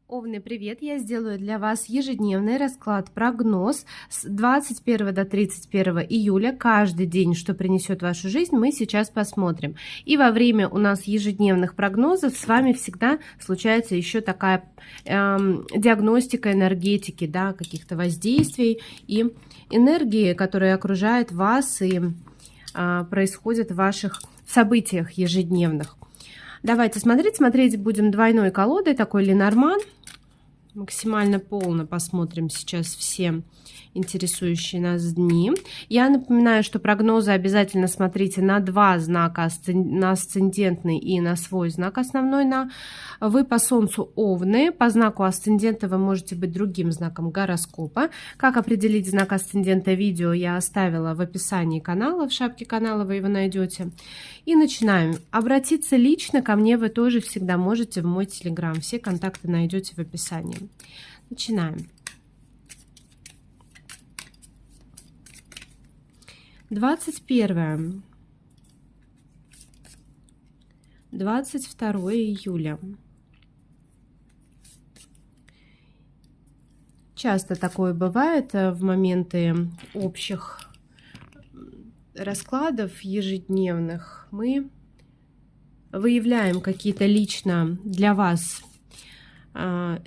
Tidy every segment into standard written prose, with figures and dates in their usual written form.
Овны, привет! Я сделаю для вас ежедневный расклад, прогноз с 21 до 31 июля. Каждый день, что принесет вашу жизнь, мы сейчас посмотрим. И во время у нас ежедневных прогнозов с вами всегда случается еще такая диагностика энергетики, да, каких-то воздействий и энергии, которые окружают вас и происходят в ваших событиях ежедневных. Давайте смотреть будем двойной колодой, такой Ленорман. Максимально полно посмотрим сейчас все интересующие нас дни. Я напоминаю, что прогнозы обязательно смотрите на два знака, на асцендентный и на свой знак основной. Вы по Солнцу Овны, по знаку асцендента вы можете быть другим знаком гороскопа. Как определить знак асцендента, видео я оставила в описании канала, в шапке канала вы его найдете. И начинаем. Обратиться лично ко мне вы тоже всегда можете в мой телеграм. Все контакты найдете в описании. Начинаем. 21, 22 июля. Часто такое бывает в моменты общих раскладов ежедневных. Мы выявляем какие-то лично для вас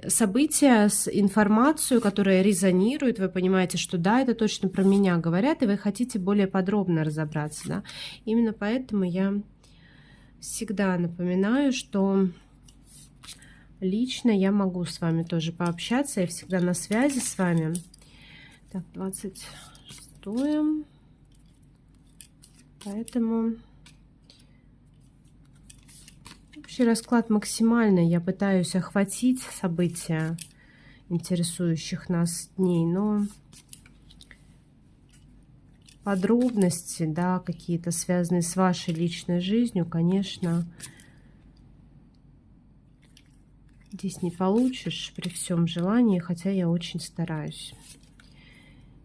события, с информацию, которая резонирует, вы понимаете, что да, это точно про меня говорят, и вы хотите более подробно разобраться, да? Именно поэтому я всегда напоминаю, что лично я могу с вами тоже пообщаться, я всегда на связи с вами. Так, 26, поэтому общий расклад максимально я пытаюсь охватить события интересующих нас дней, но подробности, да, какие-то связанные с вашей личной жизнью, конечно, здесь не получишь при всем желании, хотя я очень стараюсь.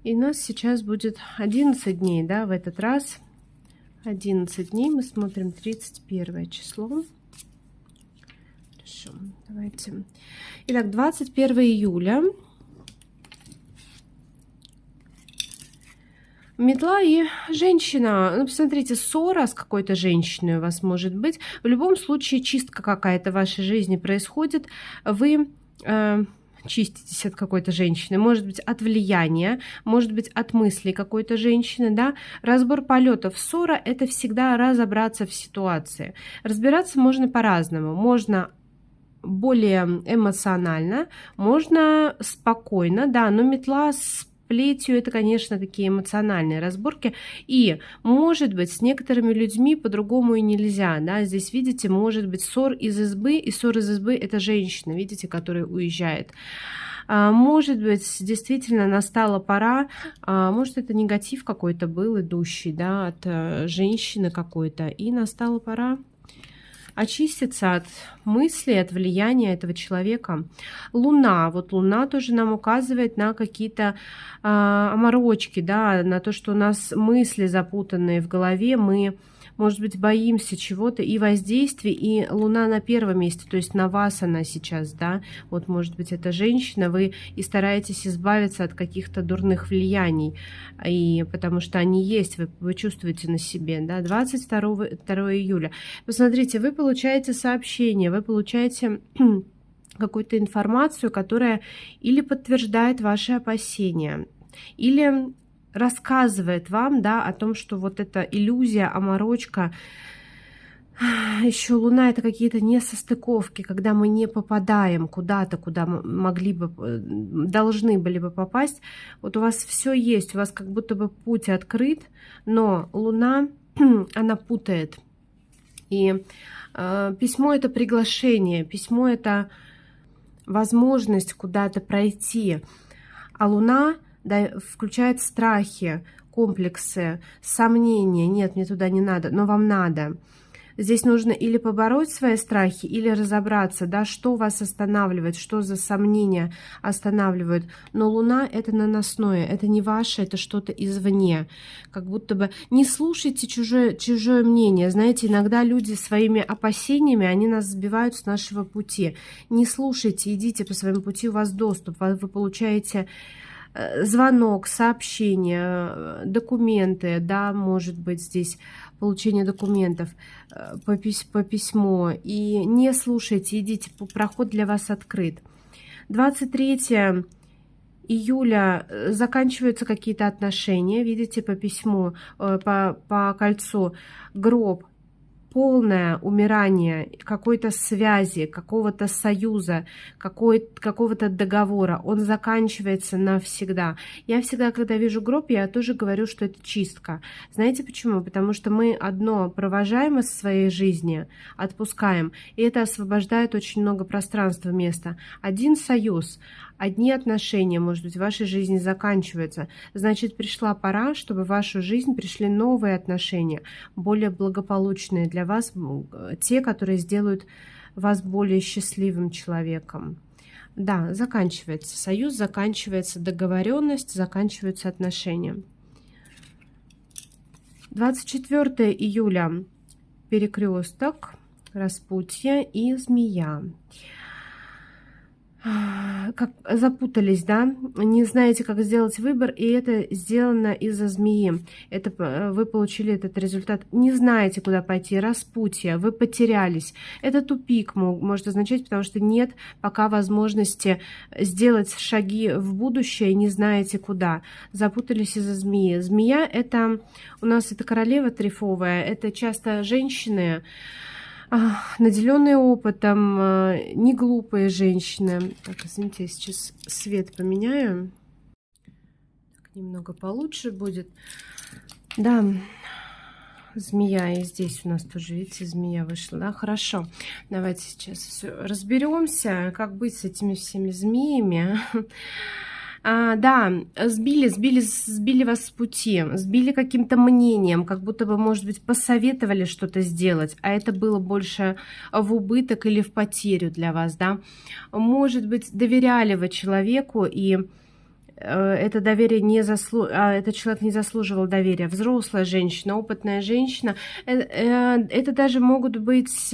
И у нас сейчас будет 11 дней, да, в этот раз 11 дней, мы смотрим 31 число. Хорошо, давайте. Итак, 21 июля. Метла и женщина. Ну, посмотрите, ссора с какой-то женщиной у вас может быть. В любом случае, чистка какая-то в вашей жизни происходит. Вы чиститесь от какой-то женщины. Может быть, от влияния, может быть, от мыслей какой-то женщины. Да? Разбор полетов. Ссора – это всегда разобраться в ситуации. Разбираться можно по-разному. Можно более эмоционально, можно спокойно, да, но метла с плетью — это, конечно, такие эмоциональные разборки. И, может быть, с некоторыми людьми по-другому и нельзя, да, здесь, видите, может быть ссор из избы, и ссор из избы — это женщина, видите, которая уезжает. Может быть, действительно настала пора, может, это негатив какой-то был идущий, да, от женщины какой-то, и настала пора очиститься от мыслей, от влияния этого человека. Луна. Вот Луна тоже нам указывает на какие-то оморочки, да, на то, что у нас мысли запутанные в голове, мы, может быть, боимся чего-то и воздействий, и Луна на первом месте, то есть на вас она сейчас, да, вот, может быть, это женщина, вы и стараетесь избавиться от каких-то дурных влияний, и потому что они есть, вы чувствуете на себе, да, 22 июля. Посмотрите, вы получаете сообщение, вы получаете какую-то информацию, которая или подтверждает ваши опасения, или рассказывает вам, да, о том, что вот эта иллюзия, оморочка, еще Луна — это какие-то несостыковки, когда мы не попадаем куда-то, куда могли бы, должны были бы попасть. Вот у вас все есть, у вас как будто бы путь открыт, но Луна, она путает. И письмо — это приглашение, письмо — это возможность куда-то пройти, а Луна, да, включает страхи, комплексы, сомнения. Нет, мне туда не надо, но вам надо. Здесь нужно или побороть свои страхи, или разобраться, да, что вас останавливает, что за сомнения останавливают. Но Луна — это наносное, это не ваше, это что-то извне. Как будто бы не слушайте чужое мнение. Знаете, иногда люди своими опасениями, они нас сбивают с нашего пути. Не слушайте, идите по своему пути, у вас доступ, вы получаете звонок, сообщение, документы, да, может быть здесь получение документов по письмо. И не слушайте, идите, проход для вас открыт. 23 июля заканчиваются какие-то отношения, видите, по письму, по кольцу, гроб. Полное умирание какой-то связи, какого-то союза, какого-то договора. Он заканчивается навсегда. Я всегда, когда вижу гроб, я тоже говорю, что это чистка. Знаете почему? Потому что мы одно провожаем из своей жизни, отпускаем, и это освобождает очень много пространства, места. Один союз, одни отношения, может быть, в вашей жизни заканчиваются. Значит, пришла пора, чтобы в вашу жизнь пришли новые отношения, более благополучные для вас, те, которые сделают вас более счастливым человеком. Да, заканчивается союз, заканчивается договоренность, заканчиваются отношения. 24 июля перекресток, распутье и змея. Как запутались, да, не знаете, как сделать выбор, и это сделано из-за змеи. Это вы получили этот результат. Не знаете, куда пойти, распутье, вы потерялись. Это тупик может означать, потому что нет пока возможности сделать шаги в будущее, не знаете куда. Запутались из-за змеи. Змея — это у нас это королева трифовая, это часто женщины, наделенные опытом, не глупые женщины. Так, извините, я сейчас свет поменяю. Так, немного получше будет. Да, змея, и здесь у нас тоже, видите, змея вышла. Да, хорошо. Давайте сейчас все разберемся, как быть с этими всеми змеями. Да, сбили вас с пути, сбили каким-то мнением, как будто бы, может быть, посоветовали что-то сделать, а это было больше в убыток или в потерю для вас, да. Может быть, доверяли вы человеку, и это доверие этот человек не заслуживал доверия. Взрослая женщина, опытная женщина. Это даже могут быть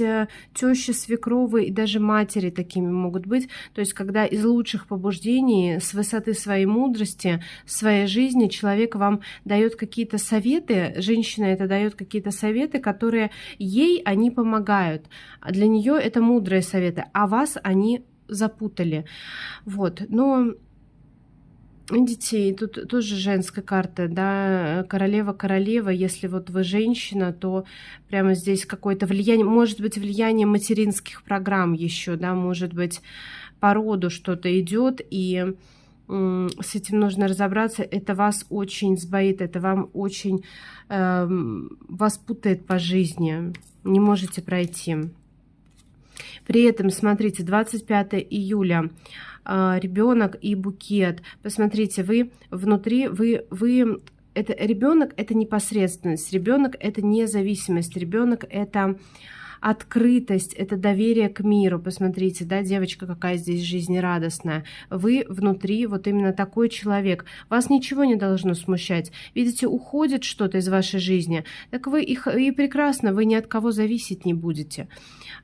тещи, свекровы и даже матери такими могут быть. То есть, когда из лучших побуждений, с высоты своей мудрости, своей жизни человек вам дает какие-то советы, женщина это дает какие-то советы, которые ей они помогают. А для нее это мудрые советы, а вас они запутали. Вот, но детей, тут тоже женская карта, да, королева. Если вот вы женщина, то прямо здесь какое-то влияние, может быть, влияние материнских программ еще, да, может быть, по роду что-то идет, и с этим нужно разобраться. Это вас очень сбоит, это вам очень вас путает по жизни, не можете пройти. При этом, смотрите, 25 июля ребенок и букет. Посмотрите, вы внутри, это ребенок, это непосредственность, ребенок это независимость, ребенок это открытость, это доверие к миру. Посмотрите, да, девочка какая здесь жизнерадостная. Вы внутри вот именно такой человек. Вас ничего не должно смущать. Видите, уходит что-то из вашей жизни, так вы и прекрасно, вы ни от кого зависеть не будете.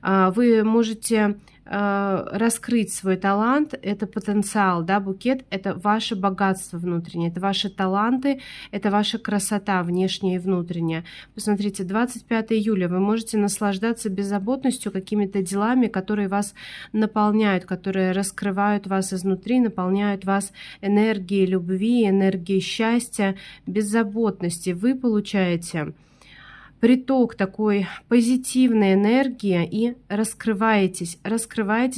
Вы можете раскрыть свой талант, это потенциал, да, букет — это ваше богатство внутреннее, это ваши таланты, это ваша красота внешняя и внутренняя. Посмотрите, 25 июля вы можете наслаждаться беззаботностью, какими-то делами, которые вас наполняют, которые раскрывают вас изнутри, наполняют вас энергией любви, энергией счастья, беззаботности. Вы получаете приток такой позитивной энергии и раскрываетесь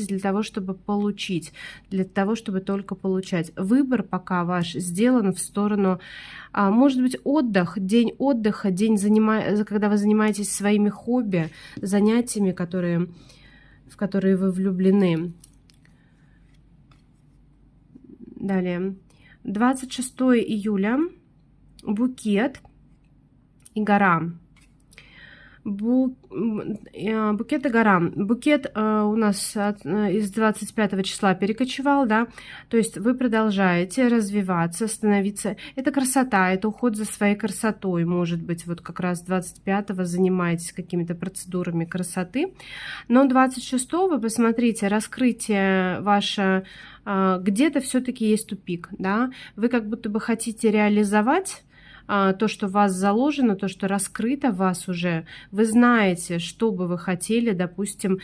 для того, чтобы получить, для того, чтобы только получать. Выбор пока ваш сделан в сторону, может быть, день отдыха, когда вы занимаетесь своими хобби, занятиями, в которые вы влюблены. Далее, 26 июля, букет и гора. Букет и гора. Букет у нас из 25 числа перекочевал, да, то есть вы продолжаете развиваться, становиться. Это красота, это уход за своей красотой, может быть, вот как раз 25-го занимаетесь какими-то процедурами красоты, но 26-го, посмотрите, раскрытие ваше, где-то все-таки есть тупик, да, вы как будто бы хотите реализовать то, что в вас заложено, то, что раскрыто в вас уже. Вы знаете, что бы вы хотели, допустим,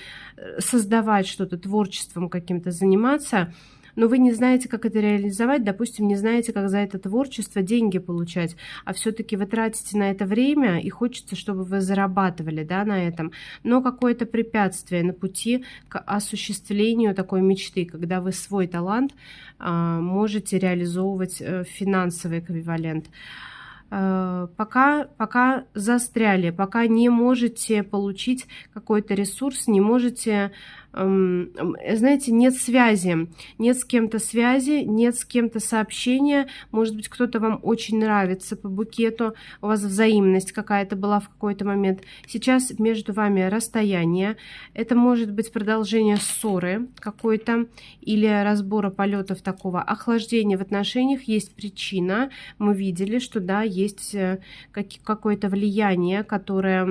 создавать что-то, творчеством каким-то заниматься, но вы не знаете, как это реализовать, допустим, не знаете, как за это творчество деньги получать, а все-таки вы тратите на это время, и хочется, чтобы вы зарабатывали, да, на этом. Но какое-то препятствие на пути к осуществлению такой мечты, когда вы свой талант можете реализовывать в финансовый эквивалент. Пока застряли, пока не можете получить какой-то ресурс, не можете, знаете, нет связи, нет с кем-то связи, нет с кем-то сообщения. Может быть, кто-то вам очень нравится по букету, у вас взаимность какая-то была в какой-то момент. Сейчас между вами расстояние. Это может быть продолжение ссоры какой-то или разбора полетов такого. Охлаждение в отношениях, есть причина. Мы видели, что да, есть какое-то влияние, которое,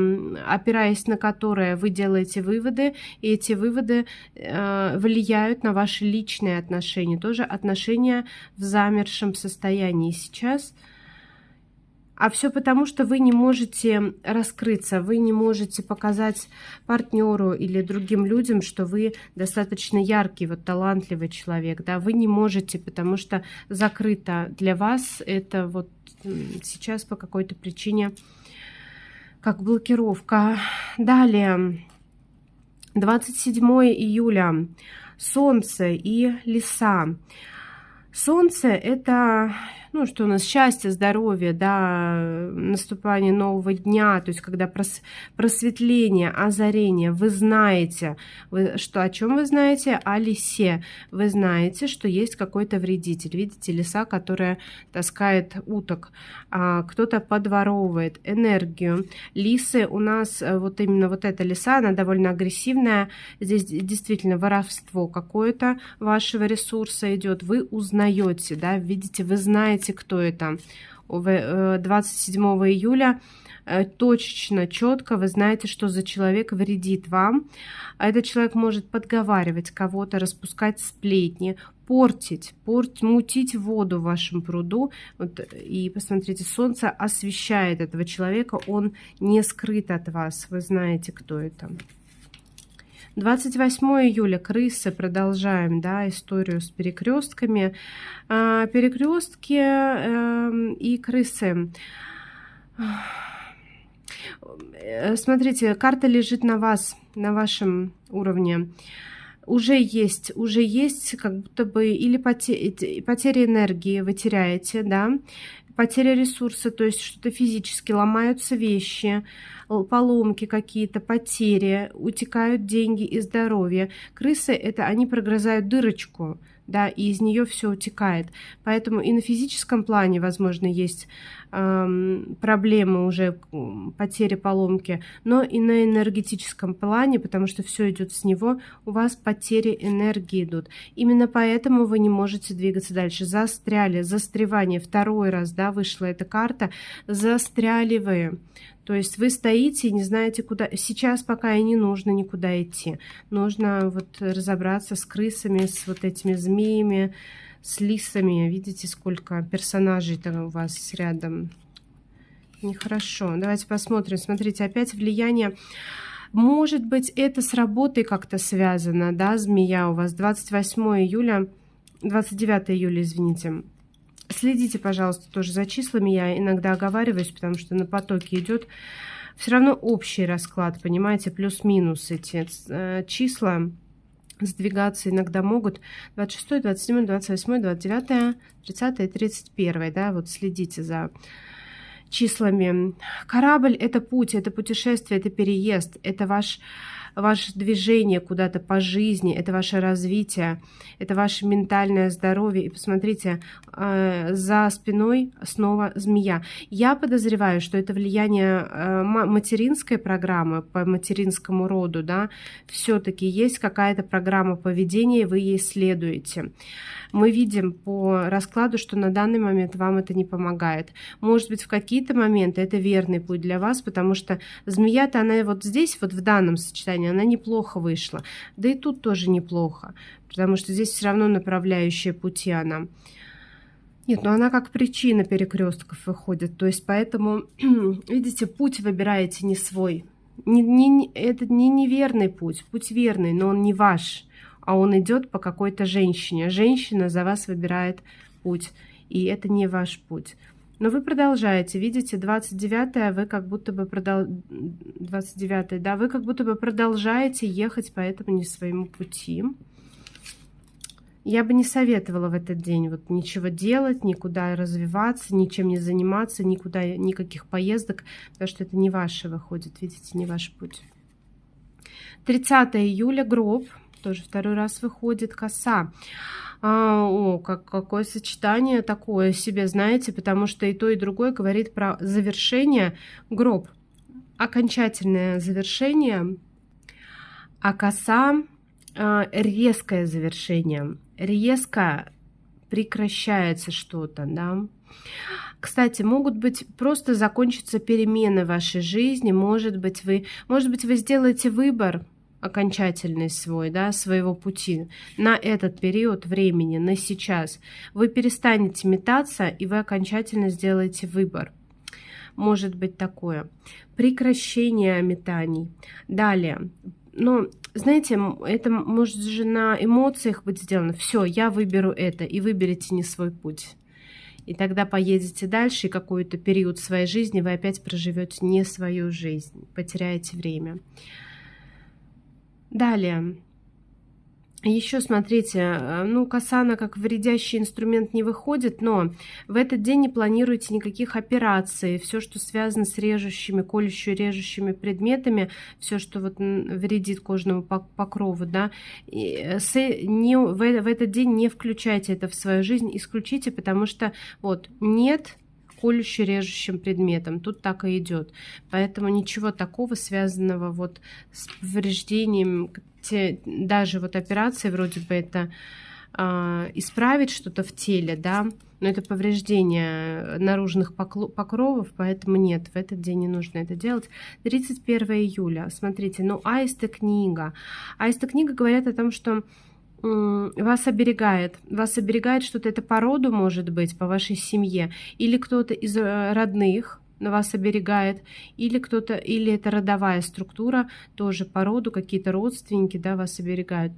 опираясь на которое вы делаете выводы, и эти выводы влияют на ваши личные отношения, тоже отношения в замершем состоянии сейчас. А все потому, что вы не можете раскрыться, вы не можете показать партнеру или другим людям, что вы достаточно яркий, вот талантливый человек, да, вы не можете, потому что закрыто для вас это вот сейчас по какой-то причине как блокировка. Далее, 27 июля, Солнце и Лиса. Солнце — это, ну, что у нас, счастье, здоровье, да, наступание нового дня, то есть когда просветление, озарение. Вы знаете, что, о чем вы знаете? О лисе. Вы знаете, что есть какой-то вредитель. Видите, лиса, которая таскает уток. Кто-то подворовывает энергию. Лисы у нас, вот именно вот эта лиса, она довольно агрессивная. Здесь действительно воровство какое-то вашего ресурса идет. Вы узнаете, да, видите, вы знаете, кто это. 27 июля точечно, четко вы знаете, что за человек вредит вам. А этот человек может подговаривать кого-то, распускать сплетни, мутить воду в вашем пруду. Вот, и посмотрите, солнце освещает этого человека, он не скрыт от вас, вы знаете, кто это. 28 июля, крысы, продолжаем, да, историю с перекрестками. Перекрестки и крысы. Смотрите, карта лежит на вас, на вашем уровне. Уже есть как будто бы или потеря энергии вы теряете, да, потеря ресурса, то есть что-то физически, ломаются вещи, поломки какие-то, потери, утекают деньги и здоровье. Крысы — это они прогрызают дырочку, да, и из нее все утекает. Поэтому и на физическом плане, возможно, есть проблемы уже, потери, поломки, но и на энергетическом плане, потому что все идет с него, у вас потери энергии идут. Именно поэтому вы не можете двигаться дальше. Застряли, застревание. Второй раз, да, вышла эта карта. Застряли вы. То есть вы стоите и не знаете, куда. Сейчас пока и не нужно никуда идти. Нужно вот разобраться с крысами, с вот этими змеями, с лисами. Видите, сколько персонажей-то у вас рядом. Нехорошо. Давайте посмотрим. Смотрите, опять влияние. Может быть, это с работой как-то связано, да, змея у вас. 28 июля, 29 июля, извините. Следите, пожалуйста, тоже за числами. Я иногда оговариваюсь, потому что на потоке идет все равно общий расклад, понимаете, плюс-минус эти числа сдвигаться иногда могут. 26, 27, 28, 29, 30 и 31, да, вот следите за числами. Корабль — это путь, это путешествие, это переезд, это ваш ваше движение куда-то по жизни, это ваше развитие, это ваше ментальное здоровье. И посмотрите, за спиной снова змея. Я подозреваю, что это влияние материнской программы по материнскому роду, да, все-таки есть какая-то программа поведения, и вы ей следуете. Мы видим по раскладу, что на данный момент вам это не помогает. Может быть, в какие-то моменты это верный путь для вас, потому что змея-то, она вот здесь, вот в данном сочетании, она неплохо вышла. Да и тут тоже неплохо, потому что здесь все равно направляющая пути она. Нет, но она как причина перекрестков выходит. То есть поэтому, видите, путь выбираете не свой. Это не неверный путь, путь верный, но он не ваш, а он идет по какой-то женщине. Женщина за вас выбирает путь, и это не ваш путь. Но вы продолжаете, видите, 29-е, вы как будто бы 29-е, да, вы как будто бы продолжаете ехать по этому не своему пути. Я бы не советовала в этот день вот ничего делать, никуда развиваться, ничем не заниматься, никаких поездок, потому что это не ваше выходит, видите, не ваш путь. 30 июля, гроб, тоже второй раз выходит, коса. Какое сочетание такое себе, знаете, потому что и то, и другое говорит про завершение. Гроб, окончательное завершение, а коса резкое завершение. Резко прекращается что-то, да. Кстати, могут быть просто закончиться перемены в вашей жизни, может быть, вы сделаете выбор окончательный свой, да, своего пути на этот период времени, на сейчас. Вы перестанете метаться, и вы окончательно сделаете выбор. Может быть такое. Прекращение метаний. Далее. Но, знаете, это может же на эмоциях быть сделано. Все, я выберу это, и выберите не свой путь. И тогда поедете дальше, и какой-то период своей жизни вы опять проживете не свою жизнь, потеряете время. Далее. Еще смотрите, ну, коса, она как вредящий инструмент не выходит, но в этот день не планируйте никаких операций. Все, что связано с режущими, колющими, предметами, все, что вот вредит кожному покрову, да, в этот день не включайте это в свою жизнь, исключите, потому что вот нет колюще-режущим предметом. Тут так и идет. Поэтому ничего такого, связанного вот с повреждением, даже вот операции, вроде бы это исправить что-то в теле, да, но это повреждение наружных покровов, поэтому нет, в этот день не нужно это делать. 31 июля, смотрите, ну, аисты книга. Аисты книга говорят о том, что вас оберегает что-то, это по роду может быть, по вашей семье, или кто-то из родных вас оберегает, или это родовая структура, тоже по роду, какие-то родственники, да, вас оберегают.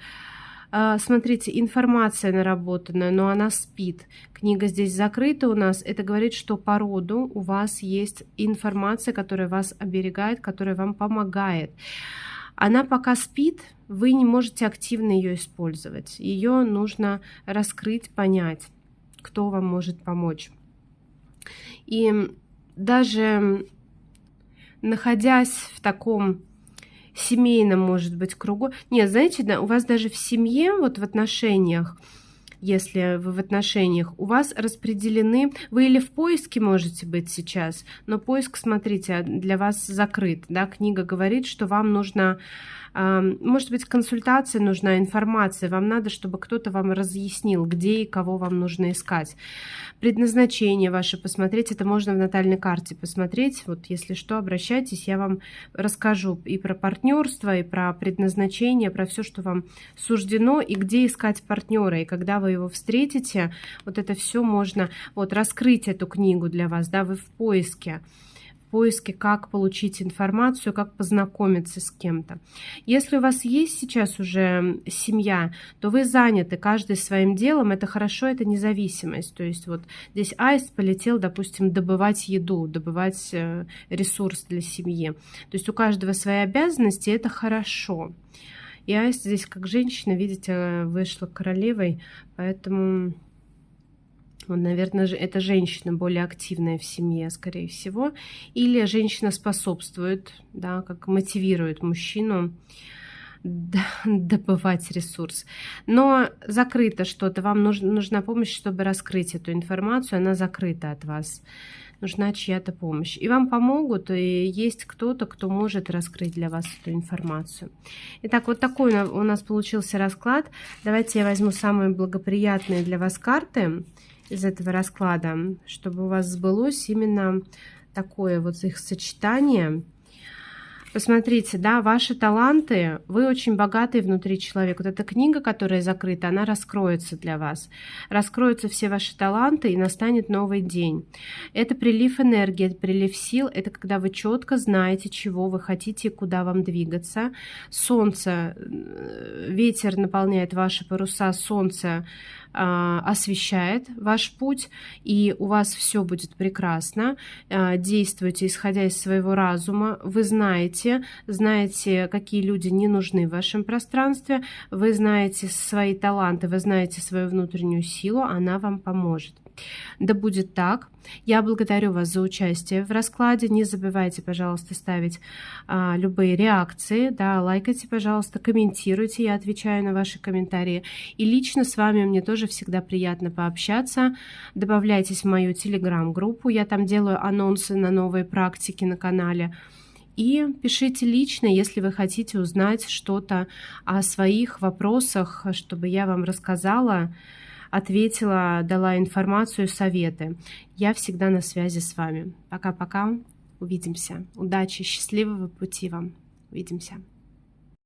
Смотрите, информация наработанная, но она спит. Книга здесь закрыта у нас. Это говорит, что по роду у вас есть информация, которая вас оберегает, которая вам помогает. Она пока спит, вы не можете активно ее использовать. Ее нужно раскрыть, понять, кто вам может помочь. И даже находясь в таком семейном, может быть, кругу... Нет, знаете, да, у вас даже в семье, вот в отношениях, если вы в отношениях, у вас распределены... Вы или в поиске можете быть сейчас, но поиск, смотрите, для вас закрыт. Да? Книга говорит, что вам нужно... Может быть, консультация нужна, информация. Вам надо, чтобы кто-то вам разъяснил, где и кого вам нужно искать. Предназначение ваше посмотреть. Это можно в натальной карте посмотреть. Вот если что, обращайтесь, я вам расскажу и про партнерство, и про предназначение, про все, что вам суждено, и где искать партнера. И когда вы его встретите, вот это все можно вот раскрыть эту книгу для вас. Да, вы в поиске, как получить информацию, как познакомиться с кем-то. Если у вас есть сейчас уже семья, то вы заняты каждый своим делом, это хорошо, это независимость. То есть вот здесь аист полетел, допустим, добывать еду, добывать ресурс для семьи. То есть у каждого свои обязанности, это хорошо. И аист здесь как женщина, видите, вышла королевой, поэтому... Вот, наверное, это женщина более активная в семье, скорее всего. Или женщина способствует, да, как мотивирует мужчину добывать ресурс. Но закрыто что-то, вам нужна помощь, чтобы раскрыть эту информацию, она закрыта от вас. Нужна чья-то помощь. И вам помогут, и есть кто-то, кто может раскрыть для вас эту информацию. Итак, вот такой у нас получился расклад. Давайте я возьму самые благоприятные для вас карты из этого расклада, чтобы у вас сбылось именно такое вот их сочетание. Посмотрите, да, ваши таланты, вы очень богатый внутри человек. Вот эта книга, которая закрыта, она раскроется для вас. Раскроются все ваши таланты, и настанет новый день. Это прилив энергии, это прилив сил, это когда вы четко знаете, чего вы хотите, куда вам двигаться. Солнце, ветер наполняет ваши паруса, солнце освещает ваш путь, и у вас все будет прекрасно. Действуйте, исходя из своего разума. Вы знаете, какие люди не нужны в вашем пространстве, вы знаете свои таланты, вы знаете свою внутреннюю силу, она вам поможет. Да будет так. Я благодарю вас за участие в раскладе. Не забывайте, пожалуйста, ставить любые реакции, да, лайкайте, пожалуйста, комментируйте, я отвечаю на ваши комментарии. И лично с вами мне тоже всегда приятно пообщаться. Добавляйтесь в мою телеграм-группу, я там делаю анонсы на новые практики на канале. И пишите лично, если вы хотите узнать что-то о своих вопросах, чтобы я вам рассказала, ответила, дала информацию, советы. Я всегда на связи с вами. Пока-пока. Увидимся. Удачи, счастливого пути вам. Увидимся.